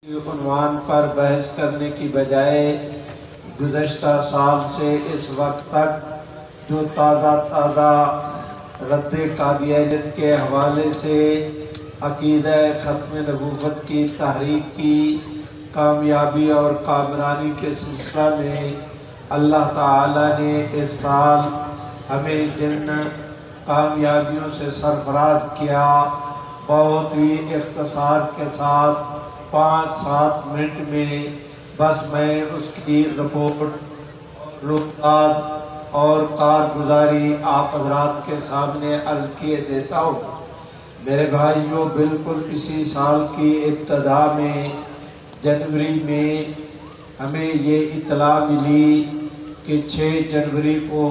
عنوان پر بحث کرنے کی بجائے گزشتہ سال سے اس وقت تک جو تازہ رد قادیانیت کے حوالے سے عقیدہ ختم نبوت کی تحریک کی کامیابی اور کامرانی کے سلسلہ میں اللہ تعالیٰ نے اس سال ہمیں جن کامیابیوں سے سرفراز کیا، بہت ہی اختصار کے ساتھ 5-7 منٹ میں بس میں اس کی رپورٹ اور کارگزاری آپ حضرات کے سامنے عرض کیے دیتا ہوں۔ میرے بھائیوں، بالکل اسی سال کی ابتدا میں جنوری میں ہمیں یہ اطلاع ملی کہ 6 جنوری کو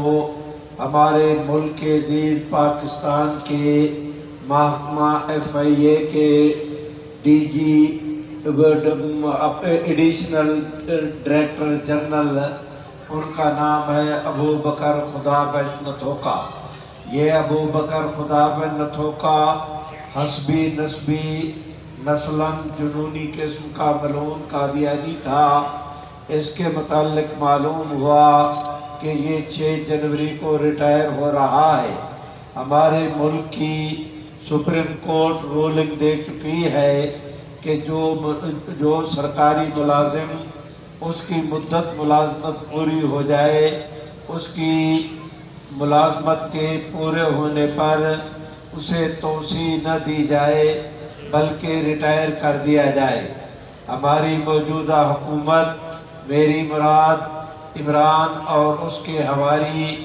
ہمارے ملک کے دین پاکستان کے محکمہ FIA کے DG ایڈیشنل ڈائریکٹر جنرل، ان کا نام ہے ابو بکر خدا بن نتھوکا۔ یہ ابو بکر خدا بن نتھوکا حسبی نسبی نسلاً جنونی قسم کا ملعون قادیانی تھا۔ اس کے متعلق معلوم ہوا کہ یہ 6 جنوری کو ریٹائر ہو رہا ہے۔ ہمارے ملک کی سپریم کورٹ رولنگ دے چکی ہے کہ جو سرکاری ملازم اس کی مدت ملازمت پوری ہو جائے، اس کی ملازمت کے پورے ہونے پر اسے توسیع نہ دی جائے بلکہ ریٹائر کر دیا جائے۔ ہماری موجودہ حکومت، میری مراد عمران اور اس کے حوالی،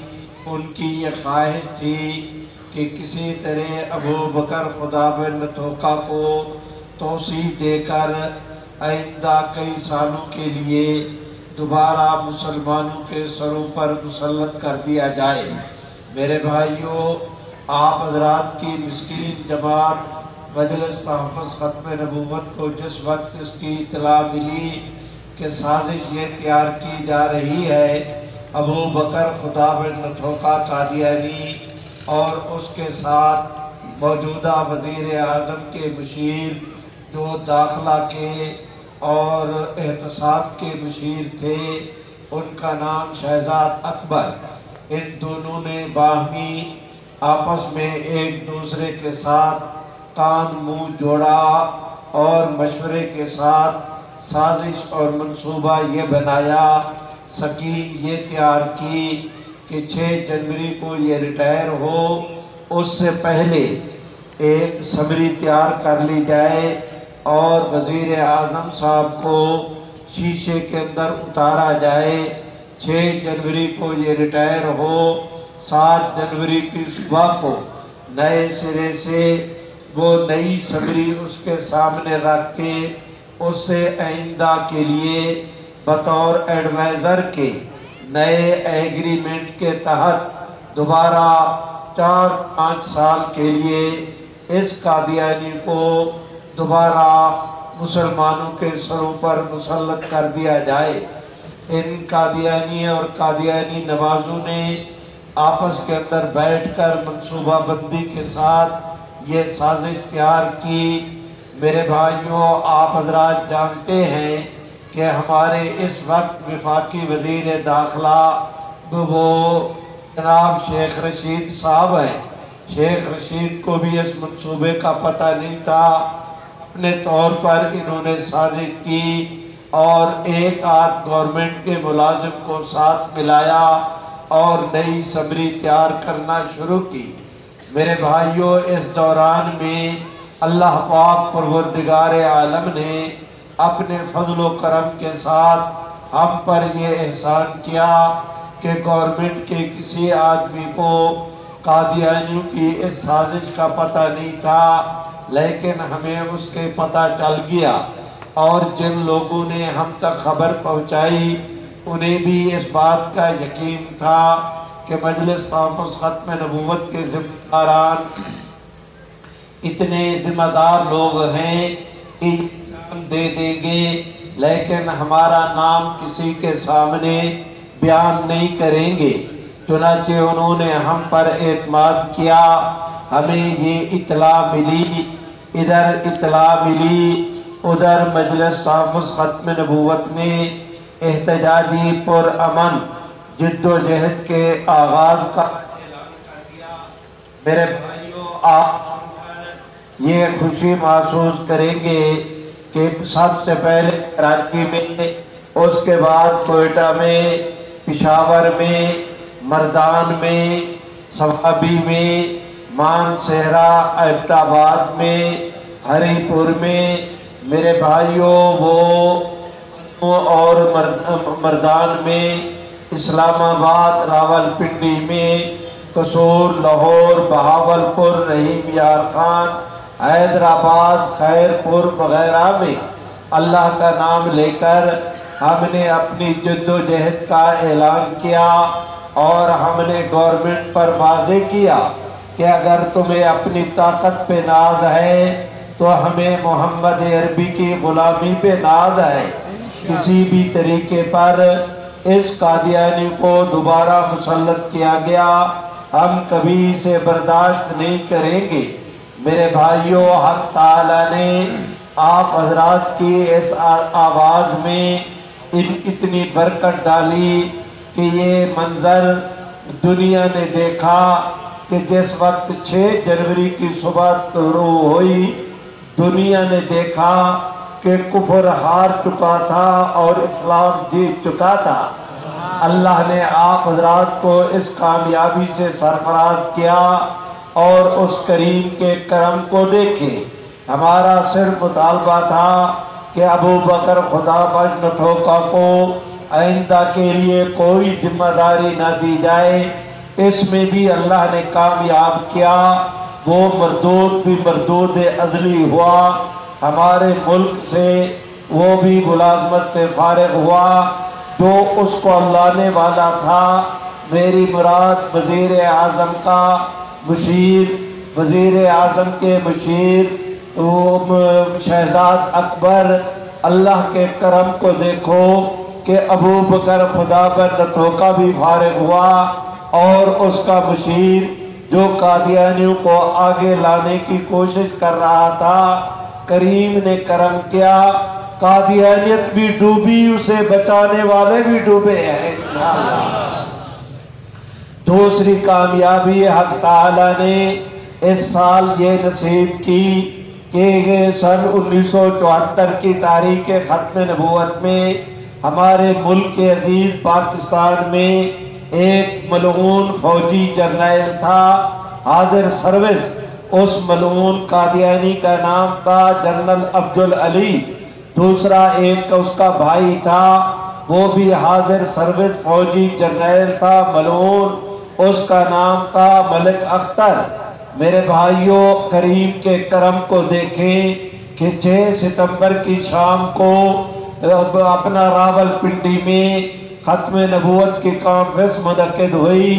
ان کی یہ خواہش تھی کہ کسی طرح ابو بکر خدا بن نتھوکا کو توسیع دے کر آئندہ کئی سالوں کے لیے دوبارہ مسلمانوں کے سروں پر مسلط کر دیا جائے۔ میرے بھائیوں، آپ حضرات کی مسکین جماعت مجلس تحفظ ختم نبوت کو جس وقت اس کی اطلاع ملی کہ سازش یہ تیار کی جا رہی ہے ابو بکر خدا بن نتھوکا قادیانی اور اس کے ساتھ موجودہ وزیر اعظم کے مشیر جو داخلہ کے اور احتساب کے مشیر تھے، ان کا نام شہزاد اکبر، ان دونوں نے باہمی آپس میں ایک دوسرے کے ساتھ کان منہ جوڑا اور مشورے کے ساتھ سازش اور منصوبہ یہ بنایا، سکیم یہ تیار کی کہ 6 جنوری کو یہ ریٹائر ہو، اس سے پہلے ایک سمری تیار کر لی جائے اور وزیر اعظم صاحب کو شیشے کے اندر اتارا جائے۔ 6 جنوری کو یہ ریٹائر ہو، 7 جنوری کی صبح کو نئے سرے سے وہ نئی سمری اس کے سامنے رکھ کے اس سے آئندہ کے لیے بطور ایڈوائزر کے نئے ایگریمنٹ کے تحت دوبارہ 4-5 سال کے لیے اس قادیانی کو دوبارہ مسلمانوں کے سروں پر مسلط کر دیا جائے۔ ان قادیانی اور قادیانی نوازوں نے آپس کے اندر بیٹھ کر منصوبہ بندی کے ساتھ یہ سازش تیار کی۔ میرے بھائیوں، آپ حضرات جانتے ہیں کہ ہمارے اس وقت وفاقی وزیر داخلہ وہ جناب شیخ رشید صاحب ہیں۔ شیخ رشید کو بھی اس منصوبے کا پتہ نہیں تھا۔ اپنے طور پر انہوں نے سازش کی اور ایک آدھ گورنمنٹ کے ملازم کو ساتھ ملایا اور نئی سمری تیار کرنا شروع کی۔ میرے بھائیوں، اس دوران میں اللہ پاک پروردگار عالم نے اپنے فضل و کرم کے ساتھ ہم پر یہ احسان کیا کہ گورنمنٹ کے کسی آدمی کو قادیانیوں کی اس سازش کا پتہ نہیں تھا، لیکن ہمیں اس کے پتہ چل گیا اور جن لوگوں نے ہم تک خبر پہنچائی انہیں بھی اس بات کا یقین تھا کہ مجلس تحفظ ختم نبوت کے ذمہ داران اتنے ذمہ دار لوگ ہیں کہ دے دیں گے، لیکن ہمارا نام کسی کے سامنے بیان نہیں کریں گے۔ چنانچہ انہوں نے ہم پر اعتماد کیا۔ ہمیں یہ اطلاع ملی، ادھر اطلاع ملی ادھر مجلس تحفظ ختم نبوت میں احتجاجی پر امن جد و جہد کے آغاز کا اعلان کر دیا۔ میرے بھائیوں، آپ سن کر یہ خوشی محسوس کریں گے کہ سب سے پہلے کراچی میں، اس کے بعد کوئٹہ میں، پشاور میں، مردان میں، سوابی میں، مانسہرہ، ایبٹ آباد میں، ہری پور میں، میرے بھائیوں وہ اور مردان میں، اسلام آباد، راول پنڈی میں، قصور، لاہور، بہاولپور، رحیم یار خان، حیدرآباد، خیر پور وغیرہ میں اللہ کا نام لے کر ہم نے اپنی جد و جہد کا اعلان کیا، اور ہم نے گورنمنٹ پر واضح کیا کہ اگر تمہیں اپنی طاقت پہ ناز ہے تو ہمیں محمد عربی کی غلامی پہ ناز ہے۔ کسی بھی طریقے پر اس قادیانی کو دوبارہ مسلط کیا گیا، ہم کبھی اسے برداشت نہیں کریں گے۔ میرے بھائیوں، حق تعالیٰ نے آپ حضرات کی اس آواز میں اتنی برکت ڈالی کہ یہ منظر دنیا نے دیکھا کہ جس وقت 6 جنوری کی صبح شروع ہوئی، دنیا نے دیکھا کہ کفر ہار چکا تھا اور اسلام جیت چکا تھا۔ اللہ نے آپ حضرات کو اس کامیابی سے سرفراز کیا، اور اس کریم کے کرم کو دیکھیں۔ ہمارا صرف مطالبہ تھا کہ ابو بکر خدا بخش نٹھوکا کو آئندہ کے لیے کوئی ذمہ داری نہ دی جائے، اس میں بھی اللہ نے کامیاب کیا۔ وہ مردود بھی مردود ازلی ہوا، ہمارے ملک سے وہ بھی ملازمت سے فارغ ہوا جو اس کو اللہ نے والا تھا۔ میری مراد وزیر اعظم کا مشیر، وزیر اعظم کے مشیر شہزاد اکبر، اللہ کے کرم کو دیکھو کہ ابو بکر خدا بخش نٹھوکا بھی فارغ ہوا، اور اس کا مشیر جو قادیانیوں کو آگے لانے کی کوشش کر رہا تھا، کریم نے کرم کیا، قادیانیت بھی ڈوبی، اسے بچانے والے بھی ڈوبے ہیں انشاءاللہ۔ دوسری کامیابی حق تعالیٰ نے اس سال یہ نصیب کی کہ سن 1974 کی تاریخ ختم نبوت میں ہمارے ملک کے عزیز پاکستان میں ایک ملعون فوجی جرنیل تھا، حاضر سروس۔ اس ملعون قادیانی کا نام تھا جنرل عبدالعلی۔ دوسرا ایک اس کا بھائی تھا، وہ بھی حاضر سروس فوجی جرنیل تھا ملعون، اس کا نام تھا ملک اختر۔ میرے بھائیوں، کریم کے کرم کو دیکھیں کہ 6 ستمبر کی شام کو اپنا راول پنڈی میں ختم نبوت کی کانفرنس منعقد ہوئی۔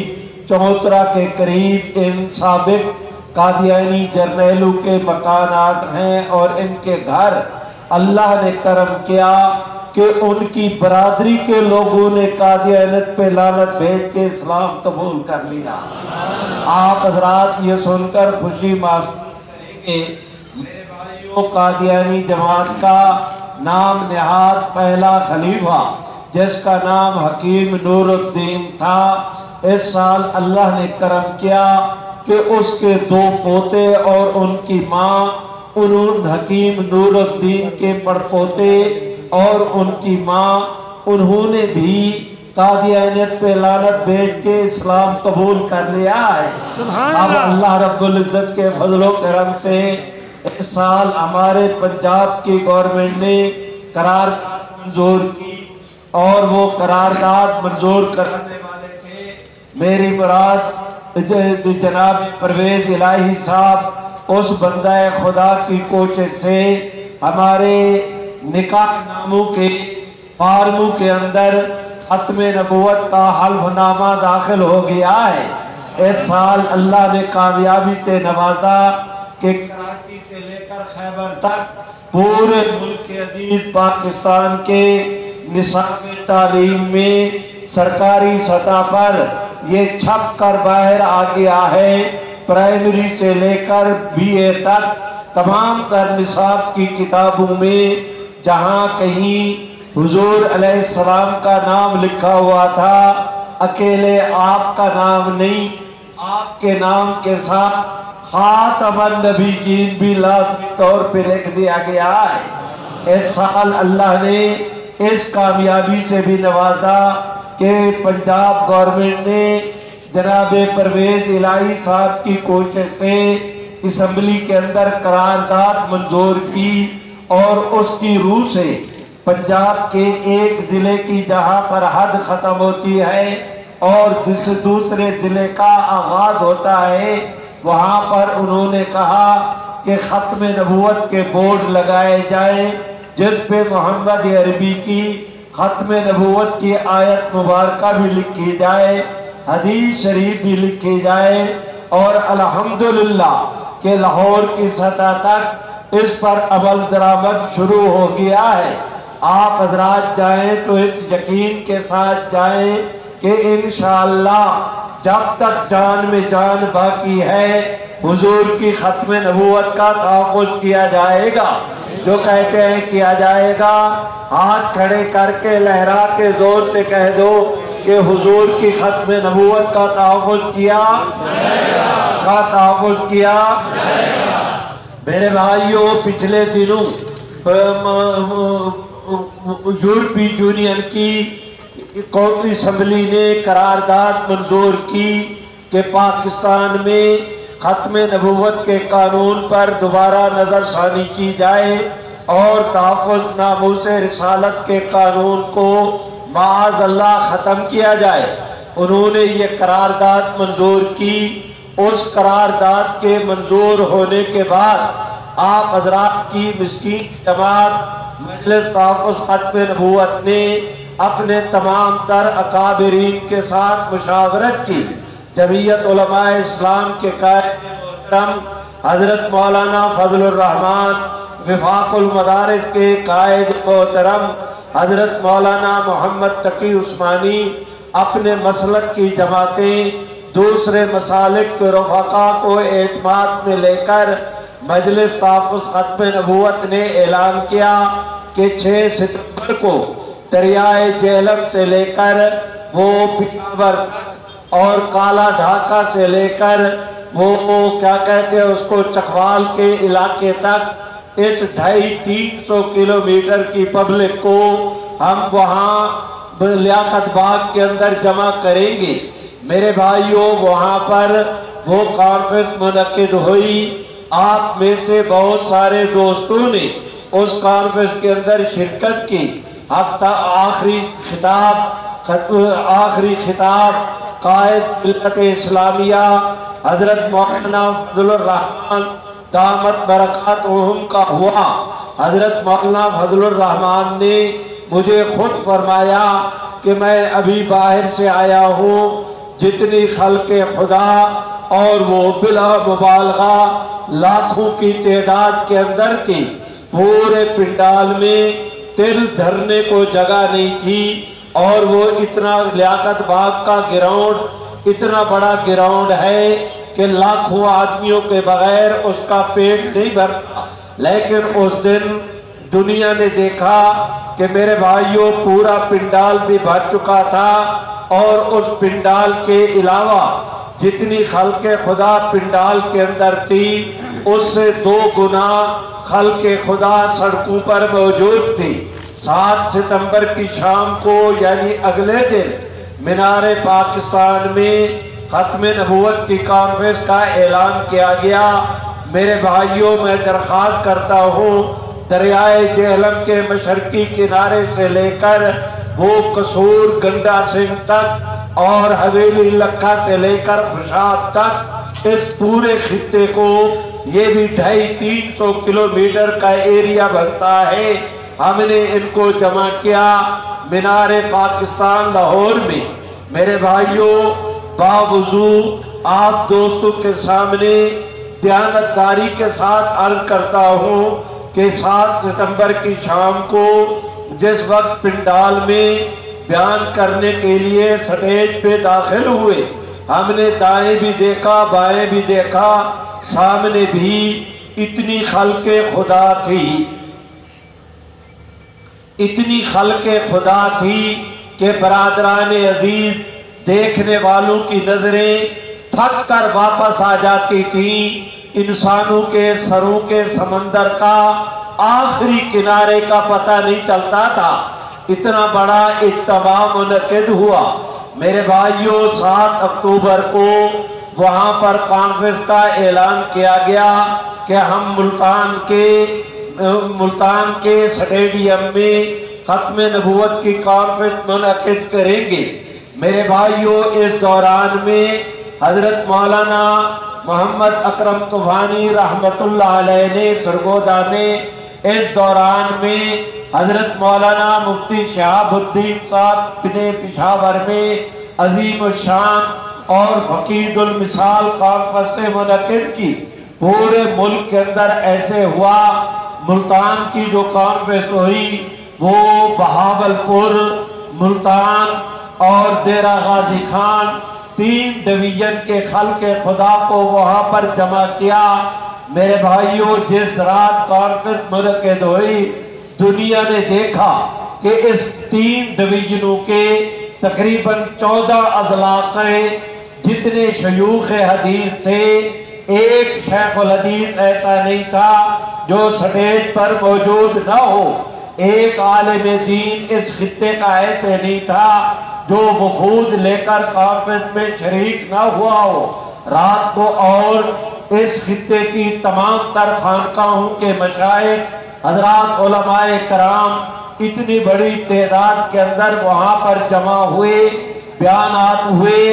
چوترا کے قریب ان سابق قادیانی جرنیلوں کے مکانات ہیں اور ان کے گھر اللہ نے کرم کیا کہ ان کی برادری کے لوگوں نے قادیانیت پہ لعنت بھیج کے اسلام قبول کر لیا۔ آپ حضرات یہ سن کر خوشی محسوس کریں گے۔ میرے بھائیوں، قادیانی جماعت کا نام نہاد پہلا خلیفہ، جس کا نام حکیم نور الدین تھا، اس سال اللہ نے کرم کیا کہ اس کے 2 پوتے اور ان کی ماں، حکیم نور الدین کے پڑپوتے اور ان کی ماں، انہوں نے بھی قادیانیت پہ لعنت بھیج کے اسلام قبول کر لیا ہے۔ اب اللہ رب العزت کے فضل و کرم سے اس سال ہمارے پنجاب کی گورنمنٹ نے قرارداد منظور کی، اور وہ قرارداد منظور کرنے والے تھے میری مراد جناب پرویز الہی صاحب۔ اس بندہ خدا کی کوشش سے ہمارے نکاح ناموں کے فارموں کے اندر ختم نبوت کا حلف نامہ داخل ہو گیا ہے۔ اس سال اللہ نے کامیابی سے نوازا کہ کراچی سے لے کر خیبر تک پورے ملک کے عزیز پاکستان کے نصاب تعلیم میں سرکاری سطح پر یہ چھپ کر باہر آ گیا ہے۔ پرائمری سے لے کر BA تک تمام تر نصاب کی کتابوں میں جہاں کہیں حضور علیہ السلام کا نام لکھا ہوا تھا، اکیلے آپ کا نام نہیں، آپ کے نام کے ساتھ خاتم النبیین بھی لازمی طور پہ لکھ دیا گیا ہے۔ اس سال اللہ نے اس کامیابی سے بھی نوازا کہ پنجاب گورنمنٹ نے جناب پرویز الہی صاحب کی کوشش سے اسمبلی کے اندر قرارداد منظور کی، اور اس کی روح سے پنجاب کے ایک ضلع کی جہاں پر حد ختم ہوتی ہے اور دوسرے ضلع کا آغاز ہوتا ہے، وہاں پر انہوں نے کہا کہ ختم نبوت کے بورڈ لگائے جائیں جس پہ محمد عربی کی ختم نبوت کی آیت مبارکہ بھی لکھی جائے، حدیث شریف بھی لکھی جائے، اور الحمدللہ کہ لاہور کی سطح تک اس پر عمل درآمد شروع ہو گیا ہے۔ آپ حضرات جائیں تو اس یقین کے ساتھ جائیں کہ انشاءاللہ جب تک جان میں جان باقی ہے حضور کی ختم نبوت کا تحفظ کیا جائے گا۔ جو کہتے ہیں کیا جائے گا، ہاتھ کھڑے کر کے لہرا کے زور سے کہہ دو کہ حضور کی ختم نبوت کا تحفظ کیا میرے بھائیوں، پچھلے دنوں یورپی یونین کی قومی اسمبلی نے قرارداد منظور کی کہ پاکستان میں ختم نبوت کے قانون پر دوبارہ نظر ثانی کی جائے اور تحفظ ناموس رسالت کے قانون کو معاذ اللہ ختم کیا جائے۔ انہوں نے یہ قرارداد منظور کی۔ اس قرارداد کے منظور ہونے کے بعد آپ حضرات کی مسکین جماعت مجلس تحفظ ختم نبوت نے اپنے تمام تر اکابرین کے ساتھ مشاورت کی۔ جمعیت علماء اسلام کے قائد محترم حضرت مولانا فضل الرحمان، وفاق المدارس کے قائد محترم حضرت مولانا محمد تقی عثمانی، اپنے مسلک کی جماعتیں دوسرے مسالک کے رفقا کو اعتماد میں لے کر مجلس تحفظ ختم نبوت نے اعلان کیا کہ 6 ستمبر کو دریائے جہلم سے لے کر وہ پشاور اور کالا ڈھاکہ سے لے کر وہ کیا کہتے ہیں اس کو چکوال کے علاقے تک اس 250-300 کلومیٹر کی پبلک کو ہم وہاں لیاقت باغ کے اندر جمع کریں گے۔ میرے بھائیوں، وہاں پر وہ کانفرنس منعقد ہوئی۔ آپ میں سے بہت سارے دوستوں نے اس کانفرنس کے اندر شرکت کی۔ آخری خطاب قائد ملت اسلامیہ حضرت مولانا فضل الرحمان دامت برکاتہم کا ہوا۔ حضرت مولانا فضل الرحمان نے مجھے خود فرمایا کہ میں ابھی باہر سے آیا ہوں، جتنی خلق خدا اور وہ بلا مبالغہ لاکھوں کی تعداد کے اندر کی، پورے پنڈال میں تل دھرنے کو جگہ نہیں تھی، اور وہ اتنا لیاقت باغ کا گراؤنڈ اتنا بڑا گراؤنڈ ہے کہ لاکھوں آدمیوں کے بغیر اس کا پیٹ نہیں بھرتا۔ لیکن اس دن دنیا نے دیکھا کہ میرے بھائیوں پورا پنڈال بھی بھر چکا تھا، اور اس پنڈال کے علاوہ جتنی خلق خدا پنڈال کے اندر تھی اس سے 2 گنا خلق خدا سڑکوں پر موجود تھی۔ 7 ستمبر کی شام کو یعنی اگلے دن مینار پاکستان میں ختم نبوت کی کانفرنس کا اعلان کیا گیا۔ میرے بھائیوں، میں درخواست کرتا ہوں دریائے جہلم کے مشرقی کنارے سے لے کر وہ قصور گنڈا سنگھ تک اور حویلی لکھا سے لے کر خوشاب تک اس پورے خطے کو، یہ بھی 250-300 کلومیٹر کا ایریا بنتا ہے، ہم نے ان کو جمع کیا مینار پاکستان لاہور میں۔ میرے بھائیوں، باوضو آپ دوستوں کے سامنے دیانتداری کے ساتھ عرض کرتا ہوں کہ 7 ستمبر کی شام کو جس وقت پنڈال میں بیان کرنے کے لیے سٹیج پہ داخل ہوئے، ہم نے دائیں بھی دیکھا بائیں بھی دیکھا، سامنے بھی اتنی خلق خدا تھی، اتنی خلق خدا تھی کہ برادران عزیز دیکھنے والوں کی نظریں تھک کر واپس آ جاتی تھیں۔ انسانوں کے سروں کے سمندر کا آخری کنارے کا پتہ نہیں چلتا تھا، اتنا بڑا اجتماع منعقد ہوا۔ میرے بھائیوں، 7 اکتوبر کو وہاں پر کانفرنس کا اعلان کیا گیا کہ ہم ملتان کے سٹیڈیم میں ختم نبوت کی کانفرنس منعقد کریں گے۔ میرے بھائیوں، اس دوران میں حضرت مولانا محمد اکرم طوفانی رحمت اللہ علیہ نے سرگودا میں، اس دوران میں حضرت مولانا مفتی شہاب الدین صاحب نے پشاور میں عظیم الشان اور فقید المثال کانفرنس منعقد کی۔ پورے ملک کے اندر ایسے ہوا، ملتان کی جو کانفرنس ہوئی وہ بہاولپور، ملتان اور ڈیرہ غازی خان 3 ڈویژن کے خلق خدا کو وہاں پر جمع کیا۔ میرے بھائیوں، جس رات کانفرنس منعقد ہوئی، دنیا نے دیکھا کہ اس 3 ڈویژنوں کے تقریباً 14 اضلاع کے جتنے شیوخ حدیث تھے، ایک شیخ الحدیث ایسا نہیں تھا جو سٹیج پر موجود نہ ہو، ایک عالم دین اس خطے کا ایسے نہیں تھا جو وفود لے کر کانفرنس میں شریک نہ ہوا ہو۔ رات کو اور اس خطے کی تمام تر خانقاہوں کے مشائخ حضرات علماء کرام اتنی بڑی تعداد کے اندر وہاں پر جمع ہوئے، بیانات ہوئے۔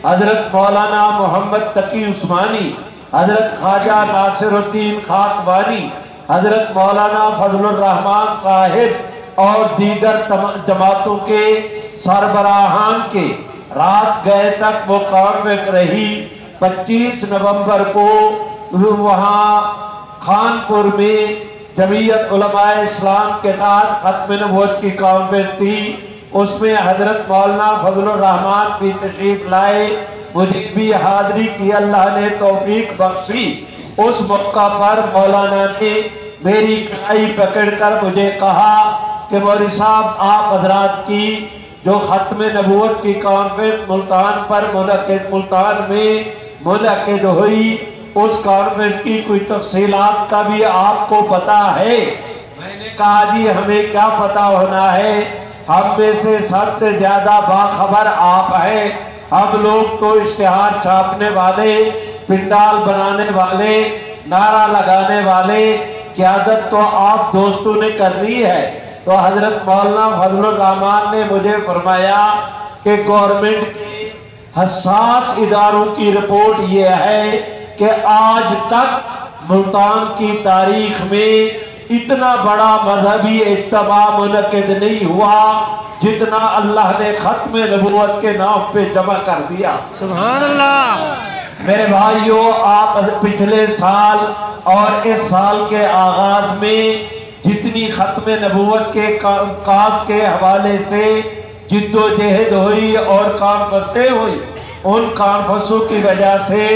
حضرت مولانا محمد تقی عثمانی، حضرت خواجہ ناصر الدین خاکوانی، حضرت مولانا فضل الرحمان صاحب اور دیگر جماعتوں کے سربراہان کے رات گئے تک وہ کانفرنس رہی۔ 25 نومبر کو وہاں خانپور میں جمعیت علماء اسلام کے تحت ختم نبوت کی کانفرنس تھی، اس میں حضرت مولانا فضل الرحمان بھی تشریف لائے، مجھے بھی حاضری کی اللہ نے توفیق بخشی۔ اس موقع پر مولانا نے میری کلائی پکڑ کر مجھے کہا کہ مولوی صاحب، آپ حضرات کی جو ختم نبوت کی کانفرنس ملتان میں منعقد ہوئی، اس کانفرنس کی کوئی تفصیلات کا بھی آپ کو پتا ہے؟ میں نے کہا جی ہمیں کیا پتا ہونا ہے، ہم میں سے سب سے زیادہ باخبر آپ ہیں، ہم لوگ تو اشتہار چھاپنے والے، پنڈال بنانے والے، نعرہ لگانے والے، قیادت تو آپ دوستوں نے کرنی ہے۔ تو حضرت مولانا فضل الرحمان نے مجھے فرمایا کہ گورنمنٹ کے حساس اداروں کی رپورٹ یہ ہے کہ آج تک ملتان کی تاریخ میں اتنا بڑا مذہبی اجتماع منعقد نہیں ہوا جتنا اللہ نے ختم نبوت کے نام پہ جمع کر دیا۔ سبحان اللہ۔ میرے بھائیوں، آپ پچھلے سال اور اس سال کے آغاز میں جتنی ختم نبوت کے کام کے حوالے سے جد و جہد ہوئی اور کانفرنسیں ہوئی، ان کانفرنسوں کی وجہ سے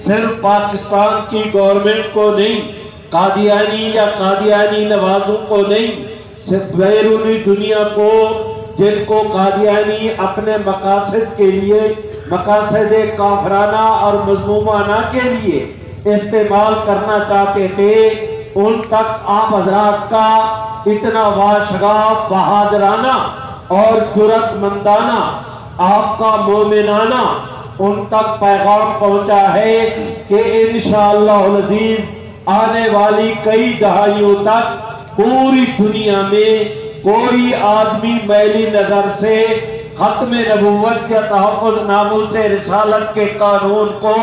صرف پاکستان کی گورنمنٹ کو نہیں، قادیانی یا قادیانی نوازوں کو نہیں، صرف بیرونی دنیا کو، جن کو قادیانی اپنے مقاصد کے لیے، مقاصد کافرانہ اور مذمومانہ کے لیے استعمال کرنا چاہتے تھے، ان تک آپ حضرات کا اتنا واشگاف، بہادرانہ اور جرأت مندانہ، آپ کا مومنانہ ان تک پیغام پہنچا ہے کہ انشاءاللہ العزیز آنے والی کئی دہائیوں تک پوری دنیا میں کوئی آدمی میلی نظر سے ختم نبوت یا تحفظ ناموس رسالت کے قانون کو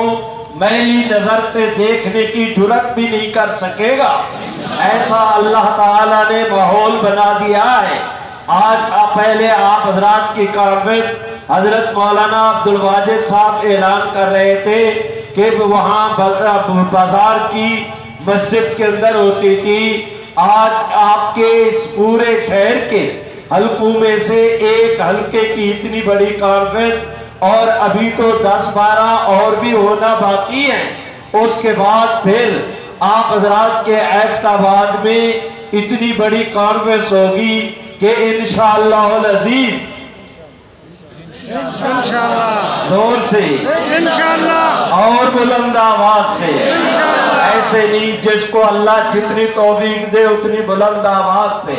میلی نظر سے دیکھنے کی جرأت بھی نہیں کر سکے گا۔ ایسا اللہ تعالیٰ نے ماحول بنا دیا ہے۔ آج پہلے آپ حضرات کی کانفرنس حضرت مولانا عبدالواجد صاحب اعلان کر رہے تھے کہ وہاں بازار کی مسجد کے اندر ہوتی تھی، آج آپ کے اس پورے شہر کے حلقوں میں سے ایک حلقے کی اتنی بڑی کانفرنس، اور ابھی تو 10-12 اور بھی ہونا باقی ہیں۔ اس کے بعد پھر آپ حضرات کے ایبٹ میں اتنی بڑی کانفرنس ہوگی کہ انشاءاللہ العزیز انشاءاللہ زور سے انشاءاللہ اور بلند آواز سے ایسے نہیں جس کو اللہ جتنی توفیق دے اتنی بلند آواز سے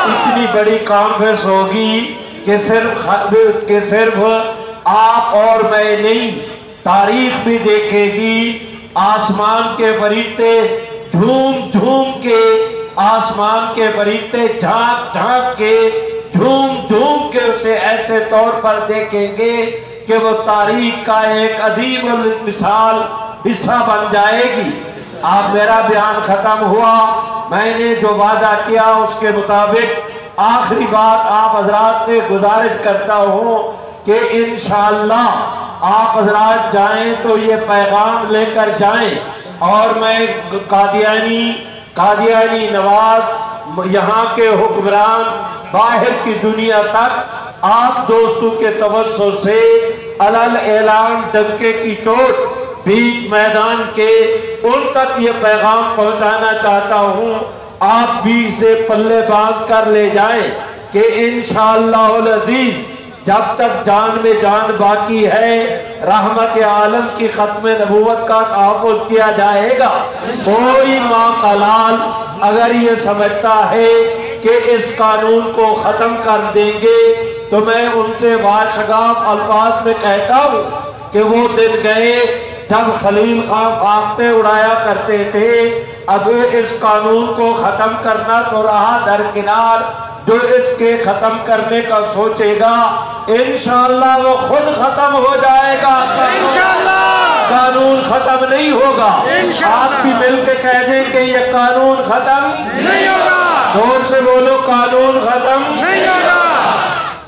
اتنی بڑی کانفرنس ہوگی کہ صرف آپ اور میں نہیں تاریخ بھی دیکھے گی آسمان کے فرشتے جھوم جھوم کے آسمان کے فرشتے جھانک جھانک کے جھوم جھوم کے اسے ایسے طور پر دیکھیں گے کہ وہ تاریخ کا ایک عظیم مثال حصہ بن جائے گی. آپ میرا بیان ختم ہوا. میں نے جو وعدہ کیا اس کے مطابق آخری بات آپ حضرات سے گزارش کرتا ہوں کہ انشاءاللہ آپ حضرات جائیں تو یہ پیغام لے کر جائیں. اور میں قادیانی نواز یہاں کے حکمران باہر کی دنیا تک آپ دوستوں کے توسط سے علل اعلان ڈنکے کی چوٹ بیچ میدان کے ان تک یہ پیغام پہنچانا چاہتا ہوں. آپ بھی اسے پلے باندھ کر لے جائیں کہ انشاءاللہ العزیز جب تک جان میں جان باقی ہے رحمت عالم کی ختم نبوت کا تحفظ کیا جائے گا. کوئی ماں کا لال اگر یہ سمجھتا ہے کہ اس قانون کو ختم کر دیں گے تو میں ان سے واشگاف الفاظ میں کہتا ہوں کہ وہ دن گئے جب خلیل خان فاختے اڑایا کرتے تھے. اب اس قانون کو ختم کرنا تو رہا درکنار. جو اس کے ختم کرنے کا سوچے گا انشاءاللہ وہ خود ختم ہو جائے گا. قانون ختم نہیں ہوگا. آپ بھی مل کے کہہ دیں کہ یہ قانون ختم نہیں ہوگا. دور سے بولو قانون ختم نہیں ہوگا.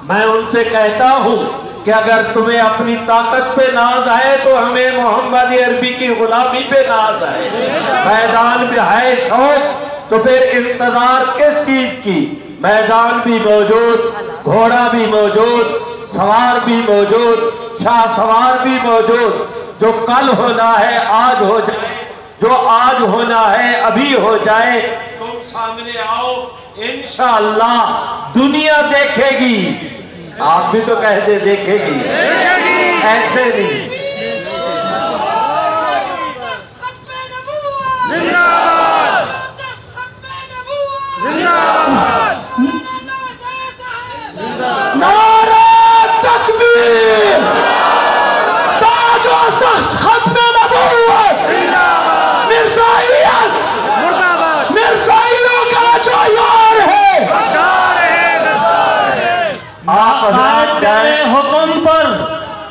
میں ان سے کہتا ہوں کہ اگر تمہیں اپنی طاقت پہ ناز آئے تو ہمیں محمد عربی کی غلامی پہ ناز آئے. میدان میں ہے شوق تو پھر انتظار کس چیز کی. میدان بھی موجود, گھوڑا بھی موجود, سوار بھی موجود, شاہ سوار بھی موجود. جو کل ہونا ہے آج ہو جائے, جو آج ہونا ہے ابھی ہو جائے. تم سامنے آؤ انشاءاللہ دنیا دیکھے گی. آپ بھی تو کہہ دے دیکھے گی, ایسے نہیں. نعرہ تکبیر, تاج و تخت ختم نبوت, مرزائیت, مرزائیوں کا جو یار ہے. آپ تیرے حکم پر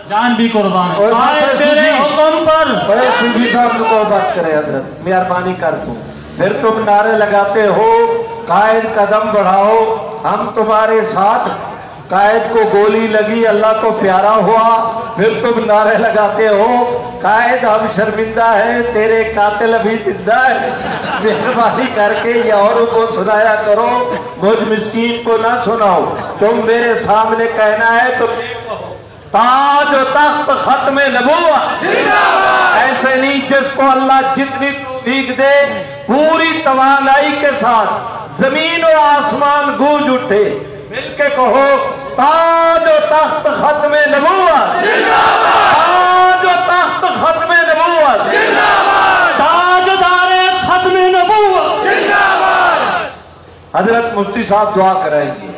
جان بھی قربان ہے. تیرے حکم پر سیدھی صاحب کو بس کرے حضرت مہربانی کر دوں. پھر تم نعرے لگاتے ہو قائد قدم بڑھاؤ ہم تمہارے ساتھ. قائد کو گولی لگی اللہ کو پیارا ہوا. پھر تم نعرے لگاتے ہو قائد ہم شرمندہ ہیں تیرے قاتل ابھی زندہ ہے. مہربانی کر کے یہ اوروں کو سنایا کرو, مجھ مسکین کو نہ سناؤ. تم میرے سامنے کہنا ہے تو تاج و تخت ختم نبوت. ایسے نہیں جس کو اللہ جتنی توفیق دے پوری توانائی کے ساتھ زمین و آسمان گونج اٹھے. مل کے کہو تاج و تخت ختم نبوت, تاج و تخت ختم نبوت, تاج دار ختم نبوت. حضرت مفتی صاحب دعا کرائیں گے.